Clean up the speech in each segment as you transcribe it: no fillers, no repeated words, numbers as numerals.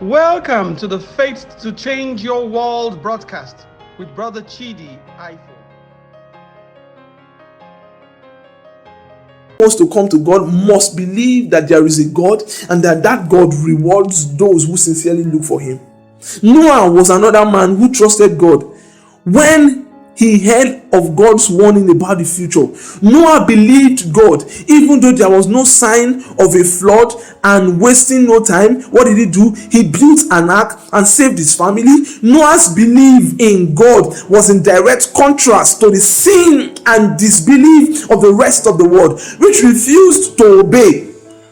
Welcome to the Faith to Change Your World broadcast with Brother Chidi Ifo. Wants to come to God must believe that there is a God and that God rewards those who sincerely look for him. Noah was another man who trusted God. When he heard of God's warning about the future, Noah believed God even though there was no sign of a flood, and wasting no time, what did he do? He built an ark and saved his family. Noah's belief in God was in direct contrast to the sin and disbelief of the rest of the world, which refused to obey.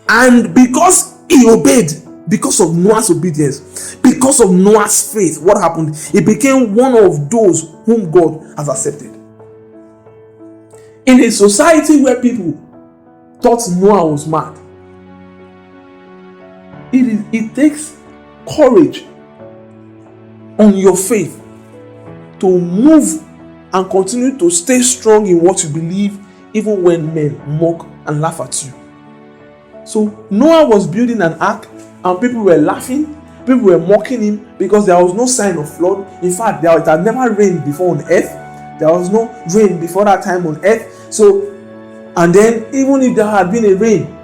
And because he obeyed, because of Noah's obedience, because of Noah's faith, what happened? He became one of those whom God has accepted. In a society where people thought Noah was mad, it takes courage on your faith to move and continue to stay strong in what you believe, even when men mock and laugh at you. So Noah was building an ark and people were laughing, people were mocking him because there was no sign of flood. In fact, it had never rained before on earth. There was no rain before that time on earth. So, and then even if there had been a rain,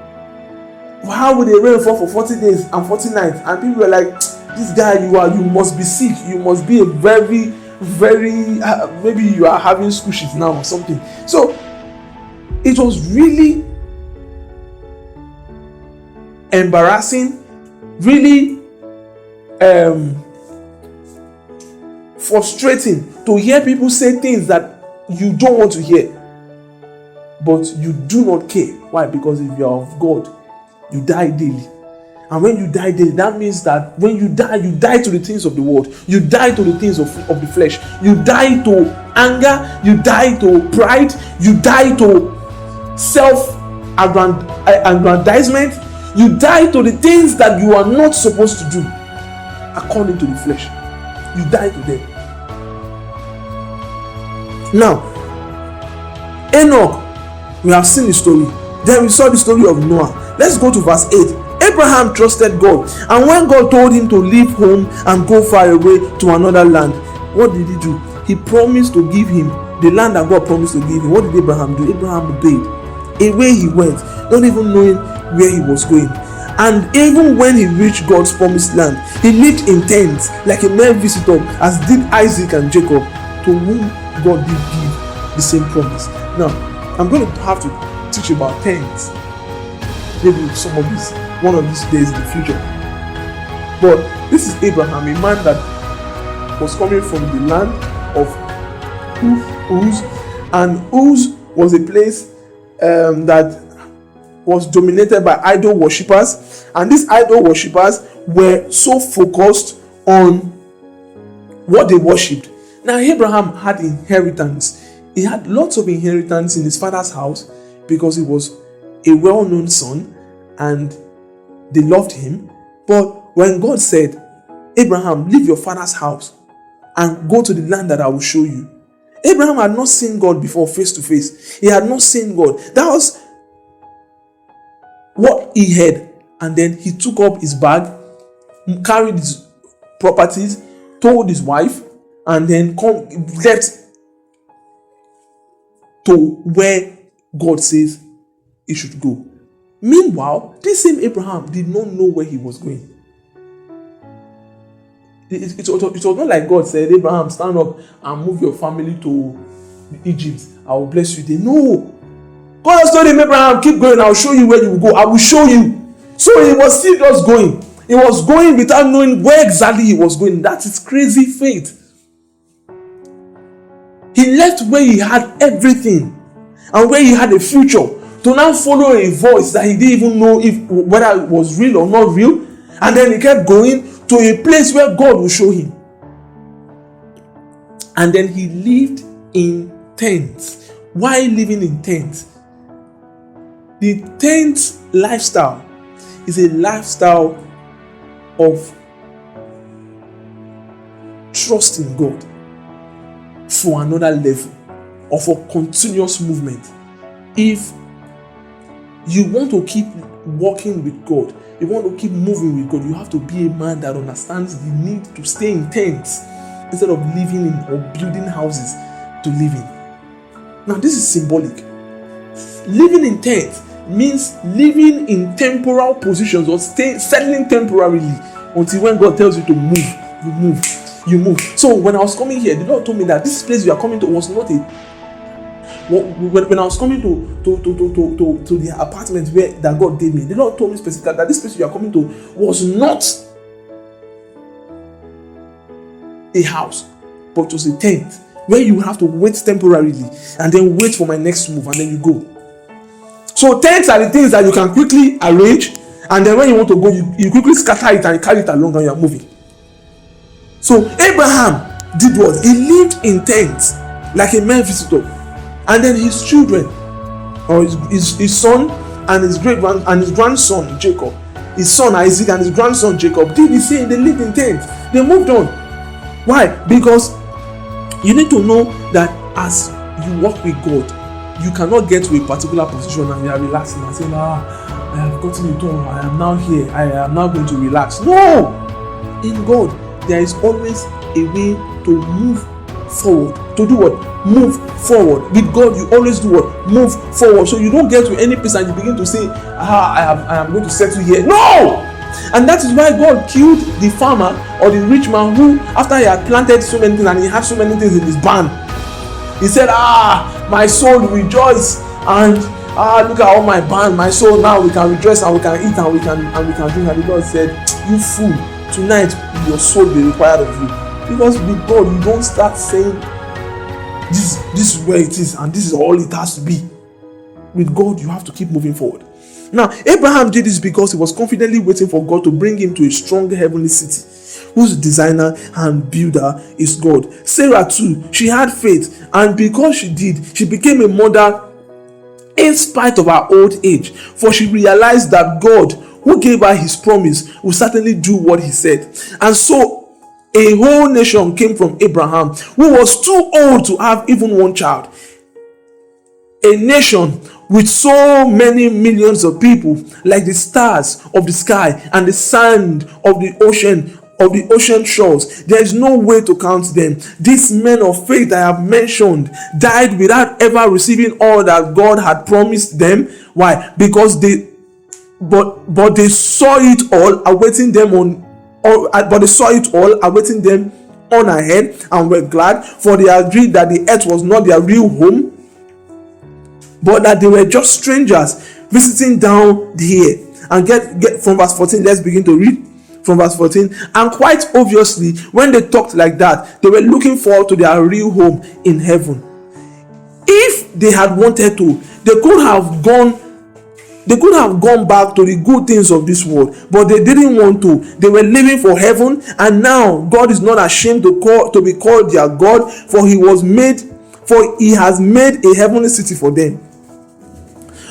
how would the rain fall for 40 days and 40 nights? And people were like, this guy, you must be sick. You must be a very, maybe you are having squishes now or something. So it was really embarrassing, really frustrating to hear people say things that you don't want to hear, but you do not care. Why? Because if you are of God, you die daily. And when you die daily, that means that when you die to the things of the world. You die to the things of the flesh. You die to anger. You die to pride. You die to self-aggrandizement. You die to the things that you are not supposed to do according to the flesh. You die to them. Now, Enoch, we have seen the story. Then we saw the story of Noah. Let's go to verse 8. Abraham trusted God, and when God told him to leave home and go far away to another land, what did he do? He promised to give him the land that God promised to give him. What did Abraham do? Abraham obeyed. Away he went, not even knowing where he was going. And even when he reached God's promised land, he lived in tents like a mere visitor, as did Isaac and Jacob, to whom God did give the same promise. Now, I'm going to have to teach about tents, maybe one of these days in the future. But this is Abraham, a man that was coming from the land of Uz, and Uz was a place that was dominated by idol worshippers, and these idol worshippers were so focused on what they worshipped. Now, Abraham had inheritance. He had lots of inheritance in his father's house because he was a well-known son and they loved him. But when God said, Abraham, leave your father's house and go to the land that I will show you, Abraham had not seen God before face to face. He had not seen God. That was what he heard. And then he took up his bag, carried his properties, told his wife, and then left to where God says he should go. Meanwhile, this same Abraham did not know where he was going. It was not like God said, Abraham, stand up and move your family to Egypt. I will bless you there. No. God has told him, Abraham, keep going. I will show you where you will go. I will show you. So he was still just going. He was going without knowing where exactly he was going. That is crazy faith. He left where he had everything and where he had a future to now follow a voice that he didn't even know whether it was real or not real. And then he kept going to a place where God will show him. And then he lived in tents. Why living in tents? The tent lifestyle is a lifestyle of trust in God for another level or for continuous movement. If you want to keep walking with God, you want to keep moving with God, you have to be a man that understands the need to stay in tents instead of living in or building houses to live in. Now, this is symbolic. Living in tents means living in temporal positions or settling temporarily until when God tells you to move, you move. So when I was coming here, the Lord told me that this place you are coming to was not a. When I was coming to the apartment that God gave me, the Lord told me specifically that this place you are coming to was not a house, but it was a tent where you have to wait temporarily and then wait for my next move and then you go. So tents are the things that you can quickly arrange, and then when you want to go, you quickly scatter it and carry it along and you are moving. So Abraham did what? He lived in tents like a mere visitor. And then his children, or his son and his grandson Jacob, his son Isaac and his grandson Jacob did the same. They lived in tents. They moved on. Why? Because you need to know that as you walk with God, you cannot get to a particular position and you are relaxing and saying, I have gotten it on, I am now here, I am now going to relax. No! In God, there is always a way to move forward. To do what? Move forward. With God, you always do what? Move forward. So you don't get to any place and you begin to say, I am going to settle here. No! And that is why God killed the farmer or the rich man who, after he had planted so many things and he had so many things in his barn, he said, my soul rejoice, and look at all my barn, my soul, now we can rejoice and we can eat and we can drink. And the Lord said, you fool, tonight your soul will be required of you. Because with God, you don't start saying this is where it is and this is all it has to be. With God, you have to keep moving forward. Now, Abraham did this because he was confidently waiting for God to bring him to a strong heavenly city, whose designer and builder is God. Sarah too, she had faith, and because she did, she became a mother in spite of her old age, for she realized that God, who gave her his promise, will certainly do what he said. And so a whole nation came from Abraham, who was too old to have even one child. A nation with so many millions of people, like the stars of the sky and the sand of the ocean shores. There is no way to count them. These men of faith I have mentioned died without ever receiving all that God had promised them. Why? Because they saw it all awaiting them on ahead and were glad, for they agreed that the earth was not their real home, but that they were just strangers visiting down here. And get from verse 14, let's begin to read from verse 14. And quite obviously, when they talked like that, they were looking forward to their real home in heaven. If they had wanted to, they could have gone back to the good things of this world, but they didn't want to. They were living for heaven, and now God is not ashamed to be called their God, for he has made a heavenly city for them.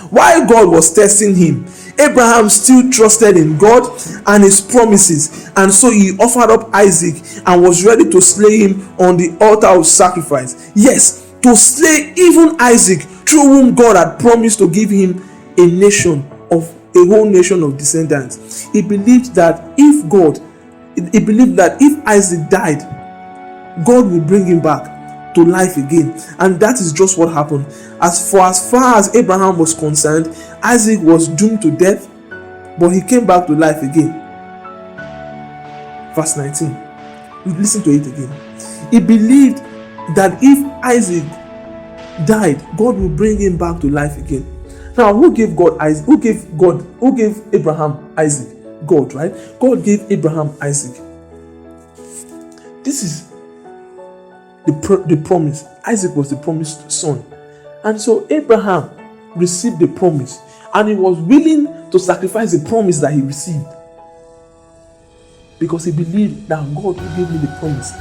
While God was testing him, Abraham still trusted in God and his promises, and so he offered up Isaac and was ready to slay him on the altar of sacrifice. Yes, to slay even Isaac, through whom God had promised to give him a whole nation of descendants. He believed that if Isaac died, God would bring him back to life again. And that is just what happened. As far as Abraham was concerned, Isaac was doomed to death, but he came back to life again. Verse 19. Listen to it again. He believed that if Isaac died, God would bring him back to life again. Now, who gave Abraham Isaac? God, right? God gave Abraham Isaac. This is the promise. Isaac was the promised son. And so Abraham received the promise, and he was willing to sacrifice the promise that he received, because he believed that God who gave me the promise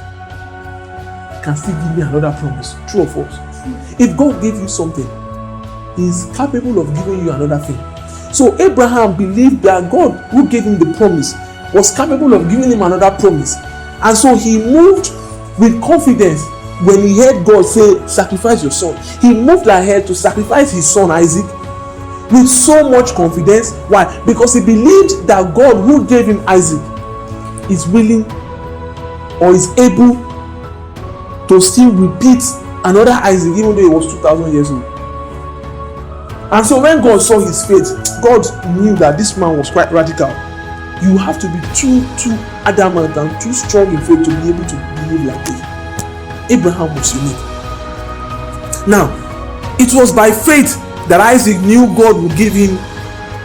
can still give me another promise. True or false? If God gave you something, he is capable of giving you another thing. So Abraham believed that God who gave him the promise was capable of giving him another promise. And so he moved with confidence. When he heard God say, sacrifice your son, he moved ahead to sacrifice his son Isaac, with so much confidence. Why? Because he believed that God who gave him Isaac is willing or is able to still repeat another Isaac, even though he was 2,000 years old. And so when God saw his faith, God knew that this man was quite radical. You have to be too adamant and too strong in faith to be able to believe like this. Abraham was unique. Now, it was by faith that Isaac knew God would give him.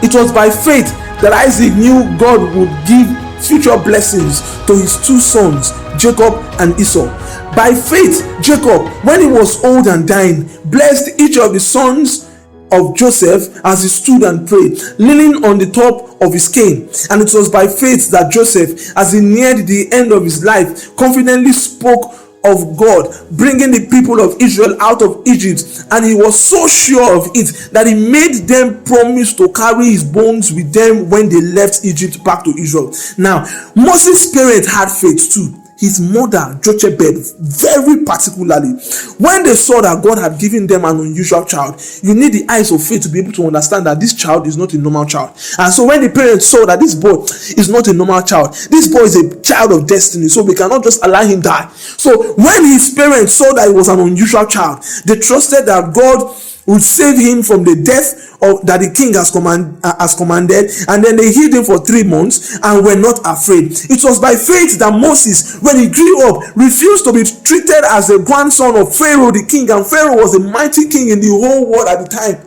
It was by faith that Isaac knew God would give future blessings to his two sons, Jacob and Esau. By faith, Jacob, when he was old and dying, blessed each of the sons of Joseph as he stood and prayed, leaning on the top of his cane. And it was by faith that Joseph, as he neared the end of his life, confidently spoke of God bringing the people of Israel out of Egypt, and he was so sure of it that he made them promise to carry his bones with them when they left Egypt back to Israel. Now, Moses' parents had faith too. His mother, Jochebed, very particularly. When they saw that God had given them an unusual child, you need the eyes of faith to be able to understand that this child is not a normal child. And so when the parents saw that this boy is not a normal child, this boy is a child of destiny, so we cannot just allow him die. So when his parents saw that it was an unusual child, they trusted that God would save him from the death that the king has commanded, and then they hid him for 3 months and were not afraid. It was by faith that Moses, when he grew up, refused to be treated as a grandson of Pharaoh the king, and Pharaoh was a mighty king in the whole world at the time.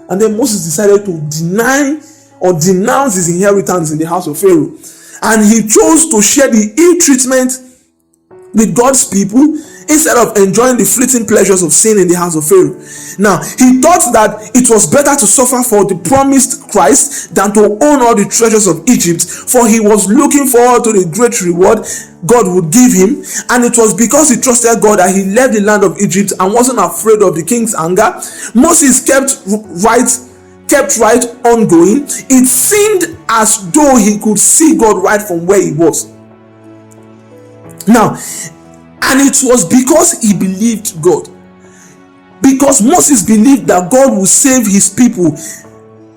And then Moses decided to deny or denounce his inheritance in the house of Pharaoh, and he chose to share the ill treatment with God's people instead of enjoying the fleeting pleasures of sin in the house of Pharaoh. Now, he thought that it was better to suffer for the promised Christ than to own all the treasures of Egypt, for he was looking forward to the great reward God would give him. And it was because he trusted God that he left the land of Egypt and wasn't afraid of the king's anger. Moses kept right on going. It seemed as though he could see God right from where he was. Now, and it was because he believed God. Because Moses believed that God would save his people,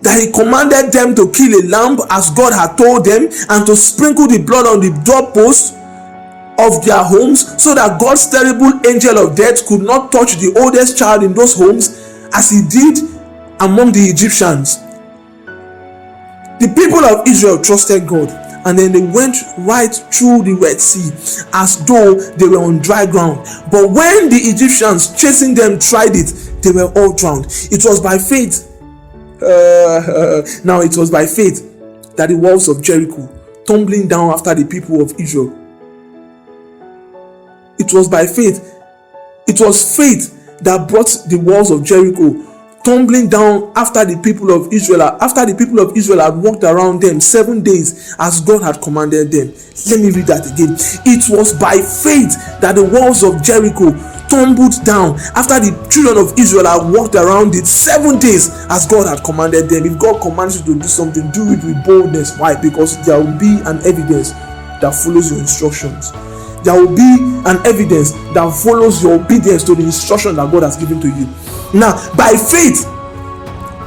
that he commanded them to kill a lamb as God had told them, and to sprinkle the blood on the doorposts of their homes, so that God's terrible angel of death could not touch the oldest child in those homes as he did among the Egyptians. The people of Israel trusted God, and then they went right through the Red Sea as though they were on dry ground. But when the Egyptians chasing them tried it, they were all drowned. It was by faith. Now it was by faith that the walls of Jericho tumbling down after the people of Israel. It was by faith. It was faith that brought the walls of Jericho tumbling down after the people of Israel had walked around them 7 days as God had commanded them. Let me read that again. It was by faith that the walls of Jericho tumbled down after the children of Israel had walked around it 7 days as God had commanded them. If God commands you to do something, do it with boldness. Why? Because there will be an evidence that follows your instructions. There will be an evidence that follows your obedience to the instruction that God has given to you. Now, by faith,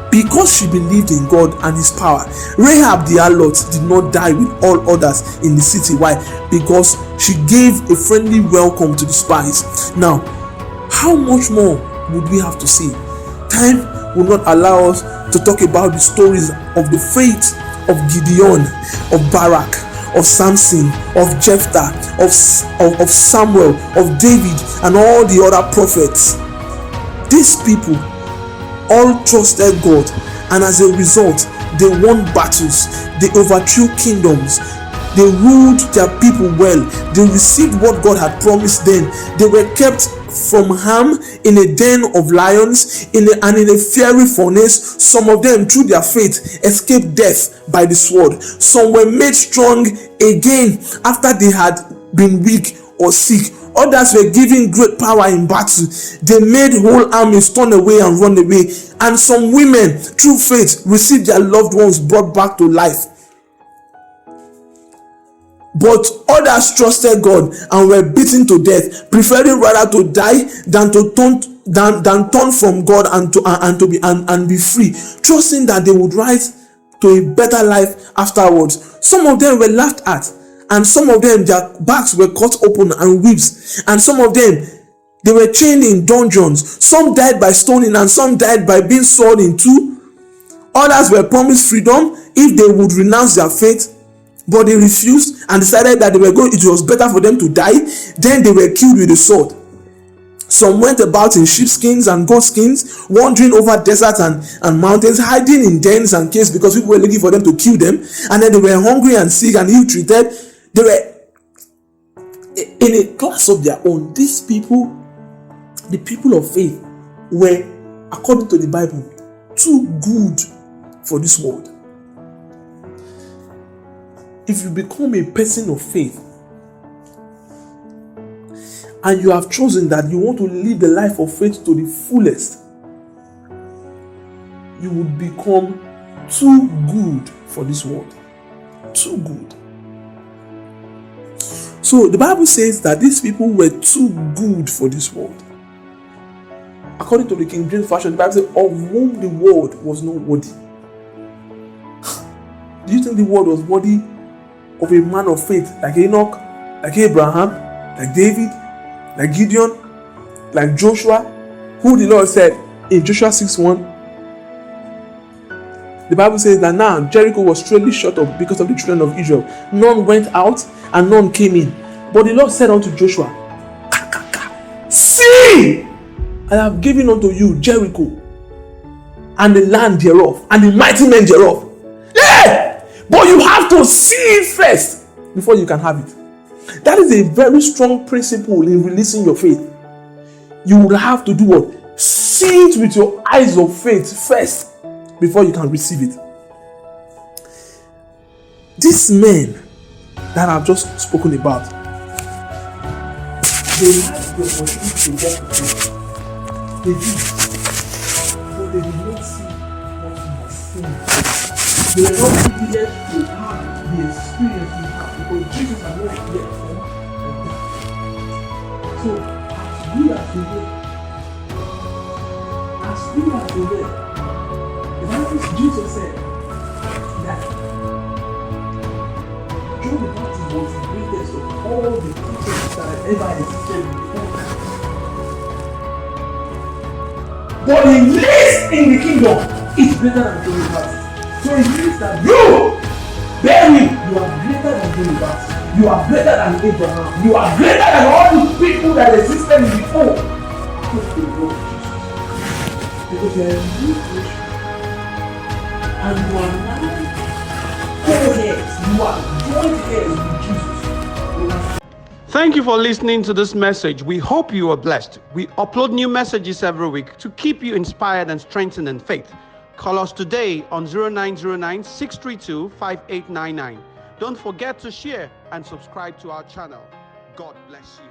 because she believed in God and his power, Rahab the harlot did not die with all others in the city. Why? Because she gave a friendly welcome to the spies. Now, how much more would we have to see? Time will not allow us to talk about the stories of the faith of Gideon, of Barak, of Samson, of Jephthah, of Samuel, of David, and all the other prophets. These people all trusted God, and as a result, they won battles, they overthrew kingdoms, they ruled their people well, they received what God had promised them, they were kept from harm in a den of lions, in a fiery furnace. Some of them, through their faith, escaped death by the sword. Some were made strong again after they had been weak or sick. Others were given great power in battle. They made whole armies turn away and run away. And some women, through faith, received their loved ones brought back to life. But others trusted God and were beaten to death, preferring rather to die than to turn than turn from God and be free, trusting that they would rise to a better life afterwards. Some of them were laughed at, and some of them their backs were cut open and whips, and some of them they were chained in dungeons. Some died by stoning, and some died by being sawed in two. Others were promised freedom if they would renounce their faith, but they refused and decided that it was better for them to die. Then they were killed with the sword. Some went about in sheepskins and goatskins, wandering over deserts and mountains, hiding in dens and caves because people were looking for them to kill them. And then they were hungry and sick and ill-treated. They were in a class of their own. These people, the people of faith, were, according to the Bible, too good for this world. If you become a person of faith, and you have chosen that you want to live the life of faith to the fullest, you would become too good for this world. Too good. So the Bible says that these people were too good for this world. According to the King James Version, the Bible says, of whom the world was not worthy. Do you think the world was worthy of a man of faith like Enoch, like Abraham, like David, like Gideon, like Joshua, who the Lord said in Joshua 6:1, the Bible says that now Jericho was straightly shut up because of the children of Israel. None went out and none came in. But the Lord said unto Joshua, see, I have given unto you Jericho and the land thereof and the mighty men thereof. Yeah! But you have to see it first before you can have it. That is a very strong principle in releasing your faith. You will have to do what? See it with your eyes of faith first before you can receive it. These men that I've just spoken about, they had the opportunity to get to faith. They did, but they did not see what he was seeing. They were not privileged to have the experience we have because Jesus had not yet come and died. So, as we are today, the Bible, Jesus said that John the Baptist was the greatest of all the teachers that had ever existed before. But the least in the kingdom is greater than John the Baptist. So it means that you, Barry, you are greater than John the Baptist. You are greater than Abraham. You are greater than all the people that existed before. Because you are a new creation. And you are now co-heirs. You are joint heirs with Jesus. Thank you for listening to this message. We hope you are blessed. We upload new messages every week to keep you inspired and strengthened in faith. Call us today on 0909 632 5899. Don't forget to share and subscribe to our channel. God bless you.